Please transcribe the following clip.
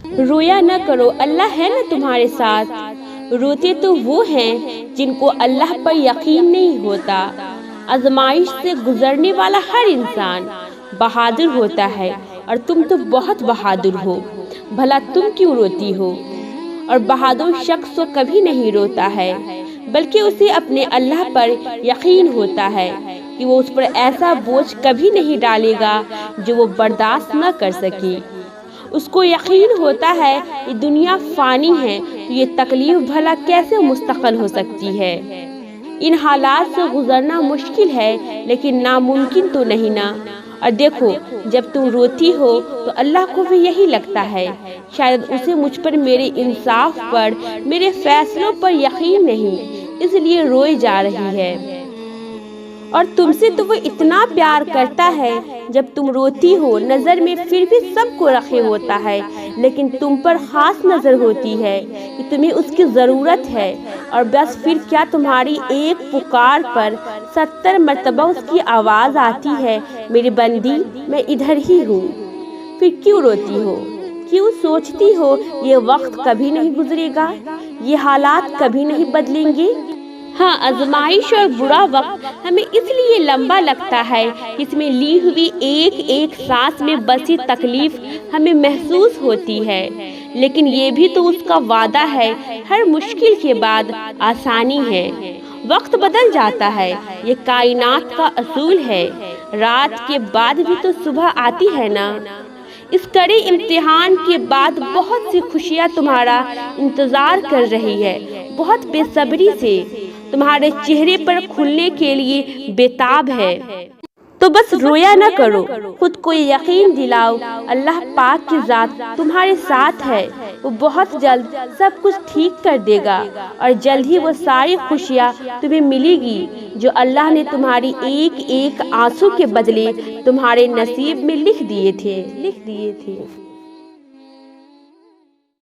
رویا نہ کرو، اللہ ہے نا تمہارے ساتھ۔ روتے تو وہ ہیں جن کو اللہ پر یقین نہیں ہوتا۔ آزمائش سے گزرنے والا ہر انسان بہادر ہوتا ہے، اور تم تو بہت بہادر ہو، بھلا تم کیوں روتی ہو؟ اور بہادر شخص تو کبھی نہیں روتا ہے، بلکہ اسے اپنے اللہ پر یقین ہوتا ہے کہ وہ اس پر ایسا بوجھ کبھی نہیں ڈالے گا جو وہ برداشت نہ کر سکے۔ اس کو یقین ہوتا ہے یہ دنیا فانی ہے، تو یہ تکلیف بھلا کیسے مستقل ہو سکتی ہے؟ ان حالات سے گزرنا مشکل ہے، لیکن ناممکن تو نہیں نا۔ اور دیکھو، جب تم روتی ہو تو اللہ کو بھی یہی لگتا ہے، شاید اسے مجھ پر میرے انصاف پر، میرے فیصلوں پر یقین نہیں، اس لیے روئی جا رہی ہے۔ اور تم سے تو وہ اتنا پیار کرتا ہے، جب تم روتی ہو نظر میں پھر بھی سب کو رکھے ہوتا ہے، لیکن تم پر خاص نظر ہوتی ہے کہ تمہیں اس کی ضرورت ہے، اور بس پھر کیا تمہاری ایک پکار پر 70 مرتبہ اس کی آواز آتی ہے، میری بندی میں ادھر ہی ہوں۔ پھر کیوں روتی ہو؟ کیوں سوچتی ہو یہ وقت کبھی نہیں گزرے گا، یہ حالات کبھی نہیں بدلیں گے؟ ہاں، آزمائش اور برا وقت ہمیں اس لیے لمبا لگتا ہے کہ اس میں لی ہوئی ایک ایک سانس میں بسی تکلیف ہمیں محسوس ہوتی ہے، لیکن یہ بھی تو اس کا وعدہ ہے، ہر مشکل کے بعد آسانی ہے۔ وقت بدل جاتا ہے، یہ کائنات کا اصول ہے، رات کے بعد بھی تو صبح آتی ہے نا۔ اس کڑے امتحان کے بعد بہت سی خوشیاں تمہارا انتظار کر رہی ہے، بہت بے صبری سے تمہارے چہرے پر کھلنے کے لیے بےتاب ہے۔ تو بس رویا نہ کرو، خود کو یقین دلاؤ، اللہ پاک کی ذات تمہارے ساتھ ہے، وہ بہت جلد سب کچھ ٹھیک کر دے گا، اور جلد ہی وہ ساری خوشیاں تمہیں ملے گی جو اللہ نے تمہاری ایک ایک آنسو کے بدلے تمہارے نصیب میں لکھ دیے تھے۔